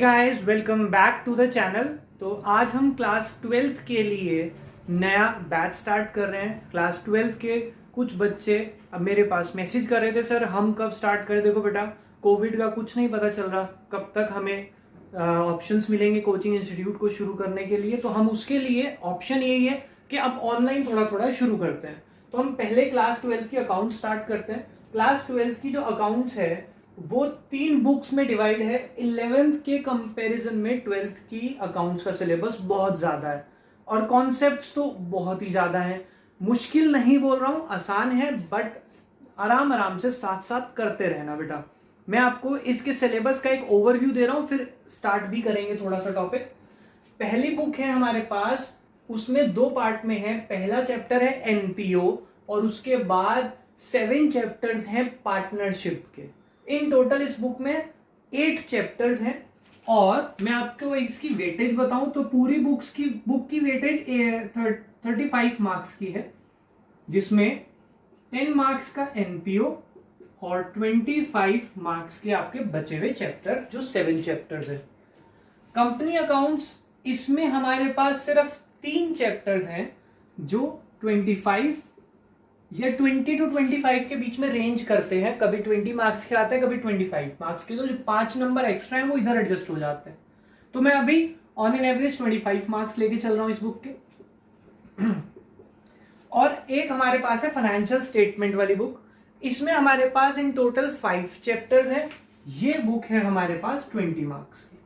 Guys, welcome back to the channel. तो आज हम क्लास 12th के लिए नया बैच स्टार्ट कर रहे हैं। क्लास 12th के कुछ बच्चे अब मेरे पास मैसेज कर रहे थे, सर हम कब स्टार्ट करें। देखो बेटा, कोविड का कुछ नहीं पता चल रहा कब तक हमें ऑप्शंस मिलेंगे कोचिंग इंस्टीट्यूट को शुरू करने के लिए। तो हम उसके लिए ऑप्शन यही है कि अब ऑनलाइन थोड़ा थोड़ा शुरू करते हैं। तो हम पहले क्लास 12th की अकाउंट स्टार्ट करते हैं। क्लास 12th की जो अकाउंट्स है वो 3 बुक्स में डिवाइड है। 11th के कंपैरिजन में 12th की अकाउंट्स का सिलेबस बहुत ज्यादा है और कॉन्सेप्ट्स तो बहुत ही ज्यादा है। मुश्किल नहीं बोल रहा हूं, आसान है, बट आराम आराम से साथ साथ करते रहना बेटा। मैं आपको इसके सिलेबस का एक ओवरव्यू दे रहा हूं, फिर स्टार्ट भी करेंगे थोड़ा सा टॉपिक। पहली बुक है हमारे पास, उसमें 2 पार्ट में है। पहला चैप्टर है एनपीओ और उसके बाद 7 चैप्टर्स हैं पार्टनरशिप के। इन टोटल इस बुक में 8 चैप्टर्स हैं और मैं आपको इसकी वेटेज बताऊं तो पूरी बुक की वेटेज 35 मार्क्स की है, जिसमें 10 मार्क्स का एनपीओ और 25 मार्क्स के आपके बचे हुए चैप्टर जो 7 चैप्टर्स है। कंपनी अकाउंट्स, इसमें हमारे पास सिर्फ 3 चैप्टर्स हैं जो 25 या 20 to 25 के बीच में रेंज करते हैं। कभी 20 मार्क्स के आते हैं, कभी 25 मार्क्स के। तो जो 5 नंबर एक्स्ट्रा है वो इधर एडजस्ट हो जाते हैं। तो मैं अभी ऑन एन एवरेज 25 मार्क्स लेके चल रहा हूं इस बुक के। और एक हमारे पास है फाइनेंशियल स्टेटमेंट वाली बुक। इसमें हमारे पास इन टोटल 5 चैप्टर्स हैं। ये बुक है हमारे पास 20 मार्क्स की।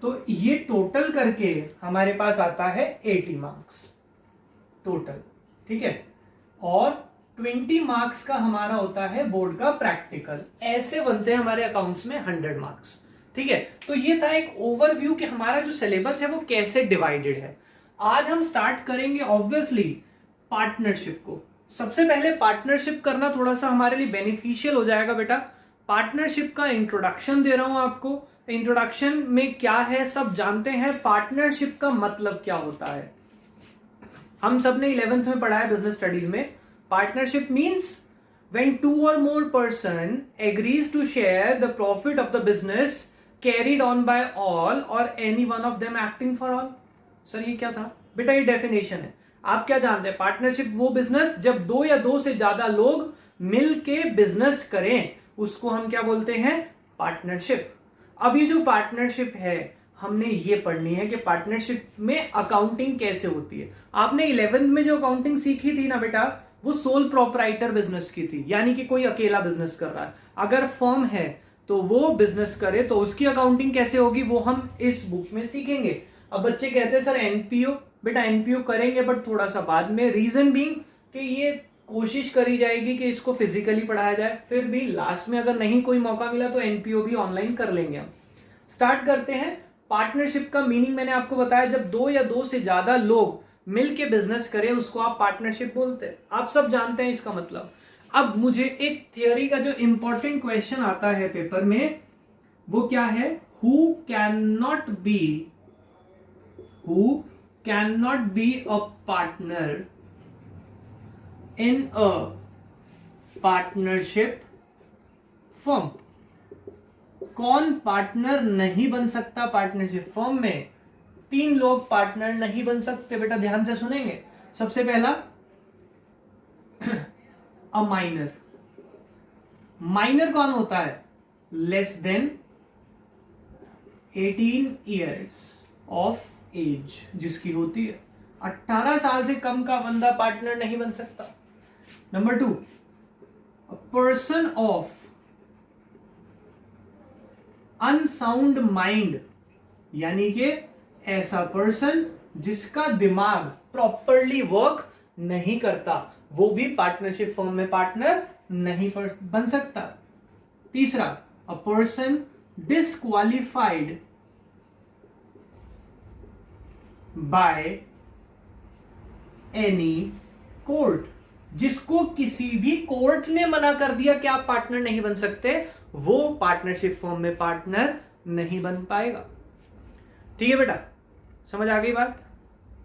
तो ये टोटल करके हमारे पास आता है 80 मार्क्स टोटल, ठीक है। और 20 मार्क्स का हमारा होता है बोर्ड का प्रैक्टिकल। ऐसे बनते हैं हमारे अकाउंट्स में 100 मार्क्स, ठीक है। तो ये था एक ओवरव्यू कि हमारा जो सिलेबस है वो कैसे डिवाइडेड है। आज हम स्टार्ट करेंगे ऑब्वियसली पार्टनरशिप को। सबसे पहले पार्टनरशिप करना थोड़ा सा हमारे लिए बेनिफिशियल हो जाएगा बेटा। पार्टनरशिप का इंट्रोडक्शन दे रहा हूं आपको। इंट्रोडक्शन में क्या है सब जानते हैं। पार्टनरशिप का मतलब क्या होता है, हम सब ने 11th में पढ़ा है बिजनेस स्टडीज में। Partnership means when 2 or more person agrees to share the profit of the business carried on by all or any one of them acting for all। Sir ये क्या था बेटा? ये डेफिनेशन है। आप क्या जानते हैं? पार्टनरशिप वो बिजनेस जब 2 या 2 से ज्यादा लोग मिल के बिजनेस करें, उसको हम क्या बोलते हैं? पार्टनरशिप। अब ये जो पार्टनरशिप है हमने ये पढ़नी है कि पार्टनरशिप में अकाउंटिंग कैसे होती है। आपने 11th में जो अकाउंटिंग सीखी थी ना बेटा, वो सोल प्रोप्राइटर बिजनेस की थी, यानी कि कोई अकेला बिजनेस कर रहा है। अगर फर्म है तो वो बिजनेस करे तो उसकी अकाउंटिंग कैसे होगी वो हम इस बुक में सीखेंगे। अब बच्चे कहते हैं सर एनपीओ। बेटा एनपीओ करेंगे बट थोड़ा सा बाद में। रीजन बीइंग कि ये कोशिश करी जाएगी कि इसको फिजिकली पढ़ाया जाए, फिर भी लास्ट में अगर नहीं कोई मौका मिला तो एनपीओ भी ऑनलाइन कर लेंगे हम। स्टार्ट करते हैं। पार्टनरशिप का मीनिंग मैंने आपको बताया, जब 2 या 2 से ज्यादा लोग मिलके बिजनेस करें उसको आप पार्टनरशिप बोलते हैं। आप सब जानते हैं इसका मतलब। अब मुझे एक थियरी का जो इंपॉर्टेंट क्वेश्चन आता है पेपर में वो क्या है? Who can not be a partner in a partnership firm. कौन पार्टनर नहीं बन सकता पार्टनरशिप फर्म में? 3 लोग पार्टनर नहीं बन सकते बेटा, ध्यान से सुनेंगे। सबसे पहला अ माइनर। माइनर कौन होता है? Less than 18 years of age जिसकी होती है। 18 साल से कम का बंदा पार्टनर नहीं बन सकता। Number 2, a person of unsound mind, यानी कि ऐसा पर्सन जिसका दिमाग प्रॉपरली वर्क नहीं करता, वो भी पार्टनरशिप फर्म में पार्टनर नहीं बन सकता। तीसरा, a person disqualified by any court, जिसको किसी भी कोर्ट ने मना कर दिया कि आप पार्टनर नहीं बन सकते, वो पार्टनरशिप फर्म में पार्टनर नहीं बन पाएगा। ठीक है बेटा, समझ आ गई बात?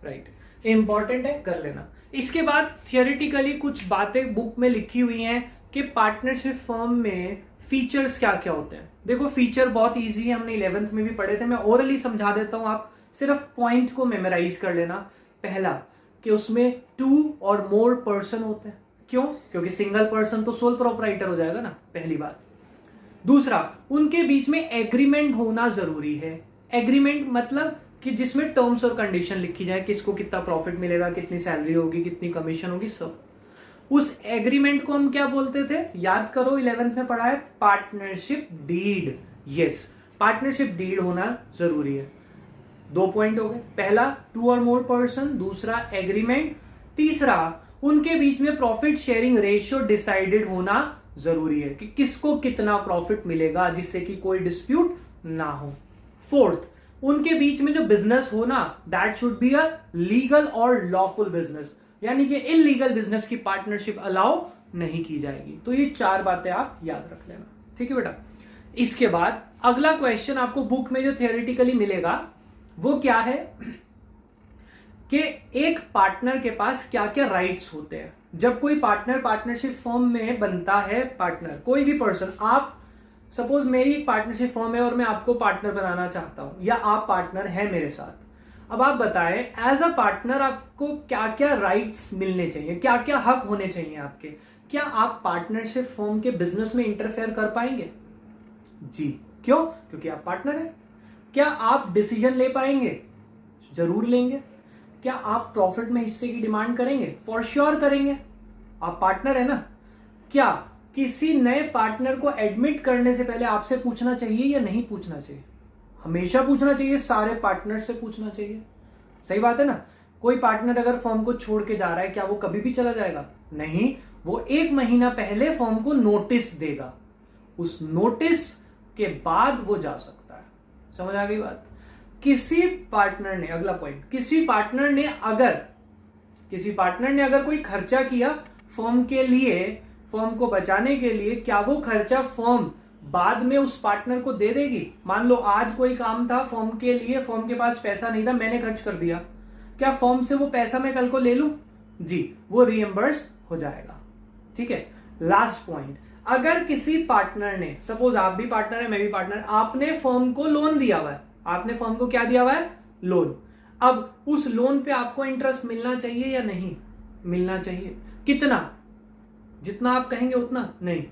राइट, इंपॉर्टेंट है, कर लेना। इसके बाद थियोरेटिकली कुछ बातें बुक में लिखी हुई हैं कि पार्टनरशिप फर्म में फीचर्स क्या क्या होते हैं। देखो फीचर बहुत इजी है, हमने 11th में भी पढ़े थे, मैं ओरली समझा देता हूं, आप सिर्फ पॉइंट को मेमोराइज कर लेना। पहला कि उसमें 2 और मोर पर्सन होते हैं। क्यों? क्योंकि सिंगल पर्सन तो सोल प्रोप्राइटर हो जाएगा ना, पहली बात। दूसरा, उनके बीच में एग्रीमेंट होना जरूरी है। एग्रीमेंट मतलब कि जिसमें टर्म्स और कंडीशन लिखी जाए, किसको कितना प्रॉफिट मिलेगा, कितनी सैलरी होगी, कितनी कमीशन होगी, सब। उस एग्रीमेंट को हम क्या बोलते थे? याद करो, 11th में पढ़ा है, partnership deed. Yes, partnership deed होना जरूरी है। 2 पॉइंट हो गए, पहला 2 और मोर पर्सन, दूसरा एग्रीमेंट, तीसरा उनके बीच में प्रॉफिट शेयरिंग रेशियो डिसाइडेड होना जरूरी है कि किसको कितना प्रॉफिट मिलेगा, जिससे कि कोई डिस्प्यूट ना हो। फोर्थ, उनके बीच में जो बिजनेस हो ना, that should be a legal और लॉफुल बिजनेस, यानी कि इलीगल बिजनेस की पार्टनरशिप अलाउ नहीं की जाएगी। तो ये 4 बातें आप याद रख लेना, ठीक है बेटा। इसके बाद अगला क्वेश्चन आपको बुक में जो थियोरेटिकली मिलेगा वो क्या है कि एक पार्टनर के पास क्या क्या राइट्स होते हैं। जब कोई पार्टनर पार्टनरशिप फॉर्म में बनता है, पार्टनर कोई भी पर्सन, आप सपोज मेरी पार्टनरशिप फॉर्म है और मैं आपको पार्टनर बनाना चाहता हूं, या आप पार्टनर हैं मेरे साथ। अब आप बताएं, एज अ पार्टनर आपको क्या क्या राइट्स मिलने चाहिए, क्या क्या हक होने चाहिए आपके। क्या आप पार्टनरशिप फॉर्म के बिजनेस में इंटरफेयर कर पाएंगे? जी। क्यों? क्योंकि आप पार्टनर हैं। क्या आप डिसीजन ले पाएंगे? जरूर लेंगे। क्या आप प्रॉफिट में हिस्से की डिमांड करेंगे? फॉर श्योर करेंगे, आप पार्टनर है ना। क्या किसी नए पार्टनर को एडमिट करने से पहले आपसे पूछना चाहिए या नहीं पूछना चाहिए? हमेशा पूछना चाहिए, सारे पार्टनर से पूछना चाहिए। सही बात है ना। कोई पार्टनर अगर फॉर्म को छोड़ के जा रहा है, क्या वो कभी भी चला जाएगा? नहीं, वो 1 महीना पहले फॉर्म को नोटिस देगा, उस नोटिस के बाद वो जा सकता है। समझ आ गई बात। किसी पार्टनर ने, अगला पॉइंट, किसी पार्टनर ने अगर कोई खर्चा किया फॉर्म के लिए, फॉर्म को बचाने के लिए, क्या वो खर्चा फॉर्म बाद में उस पार्टनर को दे देगी? मान लो आज कोई काम था फॉर्म के लिए, फॉर्म के पास पैसा नहीं था, मैंने खर्च कर दिया, क्या फॉर्म से वो पैसा मैं कल को ले लूं? जी, वो रीएम्बर्स हो जाएगा। ठीक है। लास्ट पॉइंट, अगर किसी पार्टनर ने, सपोज आप भी पार्टनर है, मैं भी पार्टनर, आपने फॉर्म को लोन दिया हुआ है, आपने फॉर्म को क्या दिया हुआ है? लोन। अब उस लोन पे आपको इंटरेस्ट मिलना चाहिए या नहीं? मिलना चाहिए। कितना? जितना आप कहेंगे उतना नहीं।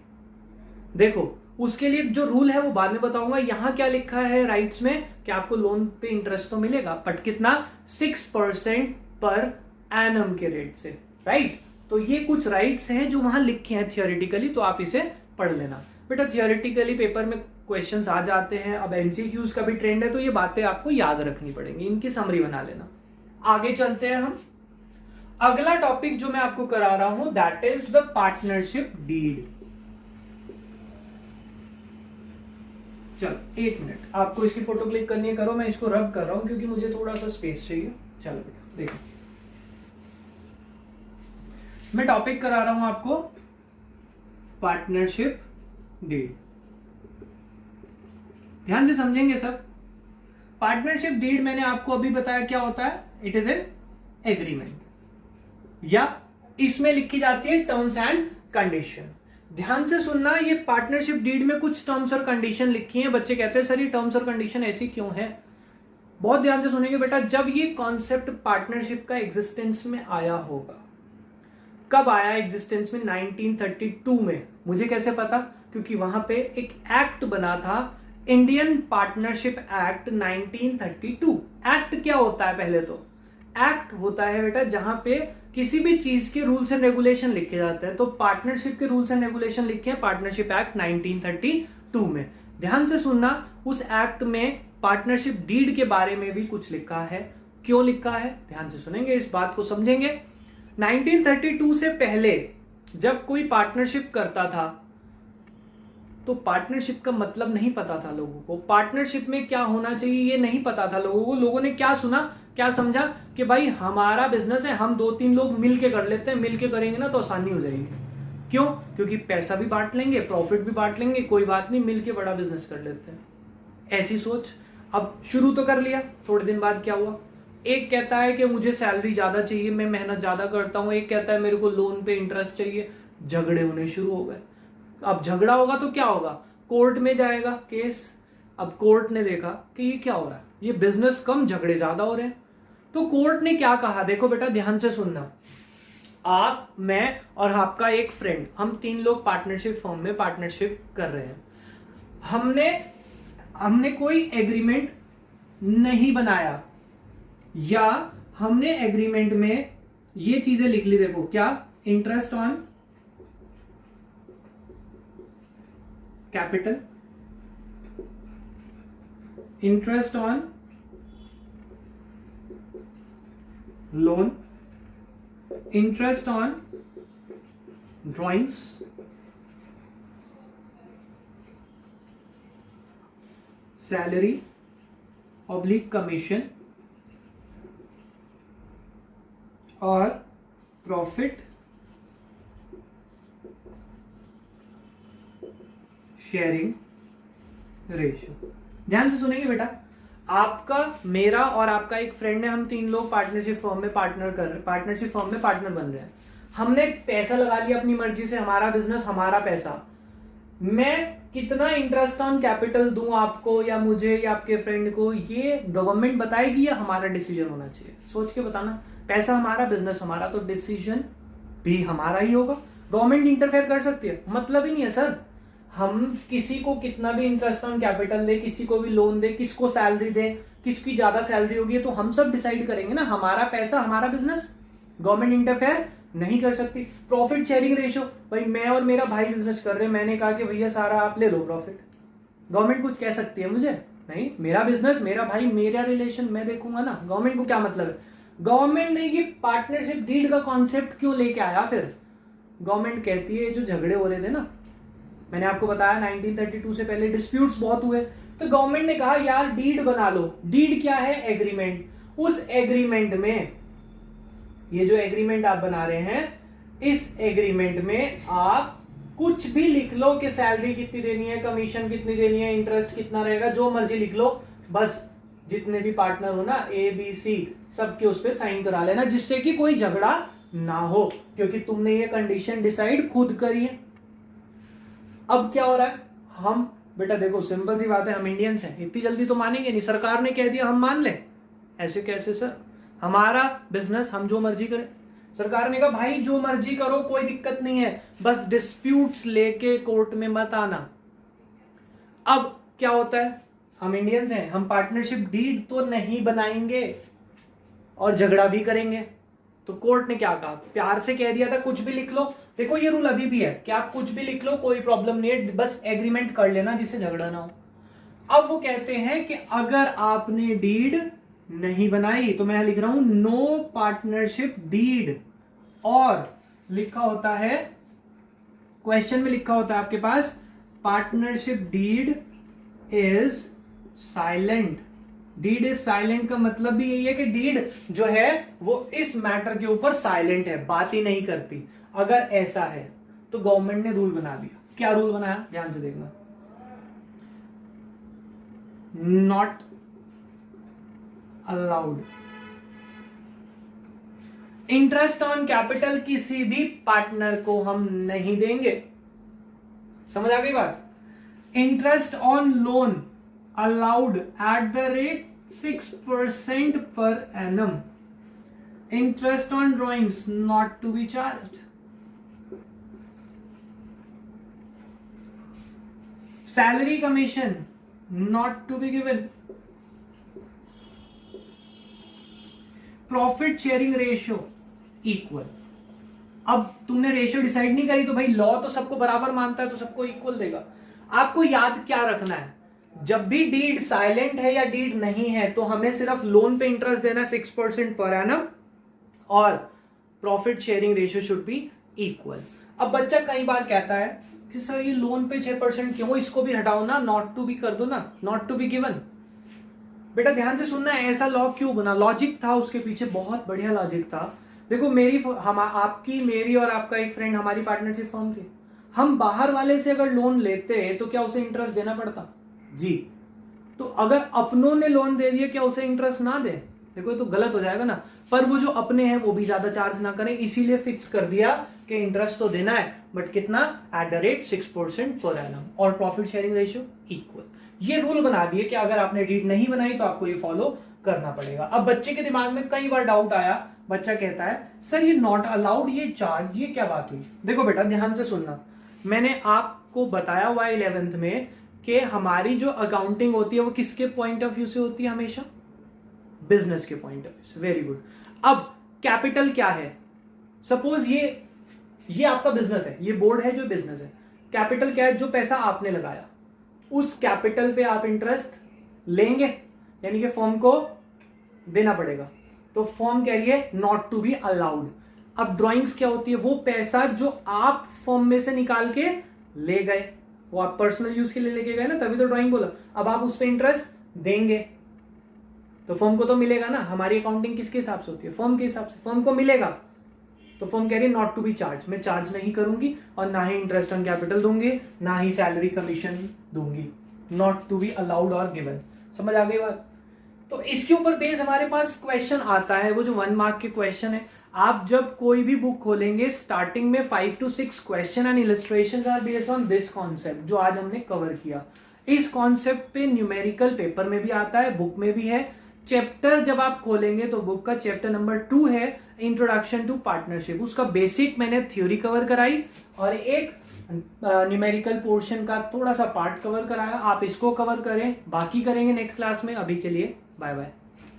देखो, उसके लिए जो रूल है वो बाद में बताऊंगा। यहां क्या लिखा है राइट्स में कि आपको लोन पे इंटरेस्ट तो मिलेगा, बट कितना? 6% पर एनम के रेट से, राइट। तो ये कुछ राइट्स हैं जो वहां लिखे हैं थियोरेटिकली, तो आप इसे पढ़ लेना बेटा। थियोरेटिकली पेपर में क्वेश्चंस आ जाते हैं, अब एमसीक्यूज का भी ट्रेंड है, तो ये बातें आपको याद रखनी पड़ेंगी, इनकी समरी बना लेना। आगे चलते हैं हम। अगला टॉपिक जो मैं आपको करा रहा हूं, that is the partnership deed. चलो 1 मिनट, आपको इसकी फोटो क्लिक करनी है, करो। मैं इसको रब कर रहा हूं क्योंकि मुझे थोड़ा सा स्पेस चाहिए। चलो बेटा देखो, मैं टॉपिक करा रहा हूं आपको पार्टनरशिप डीड। ध्यान से समझेंगे सब। पार्टनरशिप डीड मैंने आपको अभी बताया क्या होता है। इट इज एन एग्रीमेंट, या इसमें लिखी जाती है टर्म्स एंड कंडीशन। ध्यान से सुनना, ये पार्टनरशिप डीड में कुछ टर्म्स और कंडीशन लिखी हैं। बच्चे कहते हैं सर ये टर्म्स और कंडीशन ऐसी क्यों है? बहुत ध्यान से सुनेंगे बेटा। जब ये कॉन्सेप्ट पार्टनरशिप का एग्जिस्टेंस में आया होगा, कब आया एग्जिस्टेंस में? 1932 में। मुझे कैसे पता? क्योंकि वहां पे एक एक्ट बना था, इंडियन पार्टनरशिप एक्ट 1932। एक्ट क्या होता है? पहले तो एक्ट होता है बेटा जहां पे किसी भी चीज के रूल्स एंड रेगुलेशन लिखे जाते हैं। तो पार्टनरशिप के रूल्स एंड रेगुलेशन लिखे हैं पार्टनरशिप एक्ट 1932 में। ध्यान से सुनना, उस एक्ट में पार्टनरशिप डीड के बारे में भी कुछ लिखा है। क्यों लिखा है? ध्यान से सुनेंगे, इस बात को समझेंगे। 1932 से पहले जब कोई पार्टनरशिप करता था तो पार्टनरशिप का मतलब नहीं पता था लोगों को। पार्टनरशिप में क्या होना चाहिए ये नहीं पता था लोगों को। लोगों ने क्या सुना, क्या समझा कि भाई हमारा बिजनेस है, हम 2-3 लोग मिलके कर लेते हैं, मिलके करेंगे ना तो आसानी हो जाएगी। क्यों? क्योंकि पैसा भी बांट लेंगे, प्रॉफिट भी बांट लेंगे, कोई बात नहीं, मिलके बड़ा बिजनेस कर लेते हैं। ऐसी सोच। अब शुरू तो कर लिया, थोड़े दिन बाद क्या हुआ? एक कहता है कि मुझे सैलरी ज्यादा चाहिए, मैं मेहनत ज्यादा करता हूं। एक कहता है मेरे को लोन पे इंटरेस्ट चाहिए। झगड़े होने शुरू हो गए। अब झगड़ा होगा तो क्या होगा, कोर्ट में जाएगा केस। अब कोर्ट ने देखा कि ये क्या हो रहा है, ये बिजनेस कम झगड़े ज्यादा हो रहे हैं, तो कोर्ट ने क्या कहा, देखो बेटा ध्यान से सुनना। आप, मैं और आपका एक फ्रेंड, हम 3 लोग पार्टनरशिप फर्म में पार्टनरशिप कर रहे हैं। हमने कोई एग्रीमेंट नहीं बनाया, या हमने एग्रीमेंट में ये चीजें लिख ली, देखो क्या, interest on capital, interest on loan, interest on drawings, salary oblique commission और प्रॉफिट शेयरिंग रेशियो। ध्यान से सुनेंगे बेटा, आपका, मेरा और आपका एक फ्रेंड है, हम 3 लोग पार्टनरशिप फर्म में पार्टनर बन रहे हैं। हमने पैसा लगा लिया अपनी मर्जी से, हमारा बिजनेस हमारा पैसा। मैं कितना इंटरेस्ट ऑन कैपिटल दूं आपको या मुझे या आपके फ्रेंड को, ये गवर्नमेंट बताएगी या हमारा डिसीजन होना चाहिए? सोच के बताना। पैसा हमारा, बिजनेस हमारा, तो डिसीजन भी हमारा ही होगा। गवर्नमेंट इंटरफेयर कर सकती है? मतलब ही नहीं है सर। हम किसी को कितना भी इंटरेस्ट ऑन कैपिटल दे, किसी को भी लोन दे, किसको सैलरी दे, किसकी ज्यादा सैलरी होगी, तो हम सब डिसाइड करेंगे ना, हमारा पैसा हमारा बिजनेस, गवर्नमेंट इंटरफेयर नहीं कर सकती। प्रॉफिट शेयरिंग रेशियो, भाई मैं और मेरा भाई बिजनेस कर रहे हैं, मैंने कहा कि भैया सारा आप ले लो प्रॉफिट, गवर्नमेंट कुछ कह सकती है मुझे? नहीं, मेरा बिजनेस, मेरा भाई, मेरा रिलेशन, मैं देखूंगा ना, गवर्नमेंट को क्या मतलब है? गवर्नमेंट ने ये पार्टनरशिप डीड का कॉन्सेप्ट क्यों लेके आया? फिर गवर्नमेंट कहती है जो झगड़े हो रहे थे ना, मैंने आपको बताया 1932 से पहले डिस्प्यूट्स बहुत हुए, तो गवर्नमेंट ने कहा यार डीड बना लो। डीड क्या है? एग्रीमेंट। उस एग्रीमेंट में, ये जो एग्रीमेंट आप बना रहे हैं, इस एग्रीमेंट में आप कुछ भी लिख लो कि सैलरी कितनी देनी है, कमीशन कितनी देनी है, इंटरेस्ट कितना रहेगा, जो मर्जी लिख लो, बस जितने भी पार्टनर हो ना, ABC, सबके उस पर साइन करा लेना, जिससे कि कोई झगड़ा ना हो, क्योंकि तुमने ये कंडीशन डिसाइड खुद करी है। अब क्या हो रहा है, हम, बेटा देखो सिंपल सी बात है, हम इंडियंस हैं, इतनी जल्दी तो मानेंगे नहीं। सरकार ने कह दिया हम मान ले, ऐसे कैसे सर? हमारा बिजनेस, हम जो मर्जी करें। सरकार ने कहा भाई जो मर्जी करो, कोई दिक्कत नहीं है, बस डिस्प्यूट्स लेके कोर्ट में मत आना। अब क्या होता है, हम इंडियंस हैं, हम पार्टनरशिप डीड तो नहीं बनाएंगे और झगड़ा भी करेंगे। तो कोर्ट ने क्या कहा, प्यार से कह दिया था कुछ भी लिख लो। देखो ये रूल अभी भी है कि आप कुछ भी लिख लो, कोई प्रॉब्लम नहीं है, बस एग्रीमेंट कर लेना जिससे झगड़ा ना हो। अब वो कहते हैं कि अगर आपने डीड नहीं बनाई, तो मैं लिख रहा हूं नो पार्टनरशिप डीड, और लिखा होता है, क्वेश्चन में लिखा होता है आपके पास, partnership deed is silent. Deed is silent का मतलब भी यही है कि डीड जो है वो इस मैटर के ऊपर साइलेंट है, बात ही नहीं करती। अगर ऐसा है तो गवर्नमेंट ने रूल बना दिया। क्या रूल बनाया, ध्यान से देखना, not allowed interest on capital, किसी भी पार्टनर को हम नहीं देंगे। समझ आ गई बात? Interest on loan allowed at the rate 6% per annum. Interest on drawings not to be charged. Salary commission not to be given. Profit sharing ratio equal. अब तुमने रेशियो डिसाइड नहीं करी, तो भाई लॉ तो सबको बराबर मानता है, तो सबको इक्वल देगा। आपको याद क्या रखना है, जब भी डीड साइलेंट है या डीड नहीं है, तो हमें सिर्फ लोन पे इंटरेस्ट देना 6% पर एनम, और profit sharing ratio should be equal. अब बच्चा कई बार कहता है कि सर ये लोन पे 6% क्यों, इसको भी हटाओ ना, नॉट टू बी कर दो ना, नॉट टू बी गिवन। बेटा ध्यान से सुनना, ऐसा लॉ क्यों बना, लॉजिक था उसके पीछे, बहुत बढ़िया लॉजिक था। देखो आपकी, मेरी और आपका एक फ्रेंड, हमारी पार्टनरशिप फर्म थी। हम बाहर वाले से अगर लोन लेते तो क्या उसे इंटरेस्ट देना पड़ता? जी। तो अगर अपनों ने लोन दे दिया, क्या उसे इंटरेस्ट ना दे? देखो ये तो गलत हो जाएगा ना। पर वो जो अपने हैं वो भी ज्यादा चार्ज ना करें, इसीलिए फिक्स कर दिया कि इंटरेस्ट तो देना है बट कितना, at the rate 6% per annum, और प्रॉफिट शेयरिंग रेशियो इक्वल। ये रूल बना दिए कि अगर आपने डीड नहीं बनाई तो आपको ये फॉलो करना पड़ेगा। अब बच्चे के दिमाग में कई बार डाउट आया, बच्चा कहता है सर ये नॉट अलाउड, ये चार्ज, ये क्या बात हुई। देखो बेटा ध्यान से सुनना, मैंने आपको बताया हुआ 11th में कि हमारी जो अकाउंटिंग होती है वो किसके पॉइंट ऑफ व्यू से होती है, हमेशा बिजनेस के पॉइंट ऑफ व्यू से। Very good. अब कैपिटल क्या है, सपोज ये आपका बिजनेस है, ये बोर्ड है जो बिजनेस है। कैपिटल क्या है, जो पैसा आपने लगाया उस कैपिटल पे आप इंटरेस्ट लेंगे, यानी कि फर्म को देना पड़ेगा। तो फर्म कह रही है नॉट टू बी अलाउड। अब ड्राइंग्स क्या होती है, वो पैसा जो आप फर्म में से निकाल के ले गए, वो आप पर्सनल यूज के लिए लेके गए ना, तभी तो ड्राइंग बोला। अब आप उस पर इंटरेस्ट देंगे तो फर्म को तो मिलेगा ना। हमारी अकाउंटिंग किसके हिसाब से होती है, फर्म के हिसाब से, फर्म को मिलेगा। तो फर्म कह रही है नॉट टू बी चार्ज, मैं चार्ज नहीं करूंगी और ना ही इंटरेस्ट ऑन कैपिटल दूंगी, ना ही सैलरी कमीशन दूंगी। नॉट टू बी अलाउड और गिवन। समझ आ गई बात। तो इसके ऊपर बेस हमारे पास क्वेश्चन आता है, वो जो 1 मार्क के क्वेश्चन है। आप जब कोई भी बुक खोलेंगे स्टार्टिंग में 5 to 6 question and illustrations are based on this concept जो आज हमने कवर किया। इस कॉन्सेप्ट पे न्यूमेरिकल पेपर में भी आता है, बुक में भी है। चैप्टर जब आप खोलेंगे तो बुक का चैप्टर नंबर 2 है इंट्रोडक्शन टू पार्टनरशिप, उसका बेसिक मैंने थ्योरी कवर कराई और एक न्यूमेरिकल पोर्शन का थोड़ा सा पार्ट कवर कराया। आप इसको कवर करें, बाकी करेंगे नेक्स्ट क्लास में। अभी के लिए बाय बाय।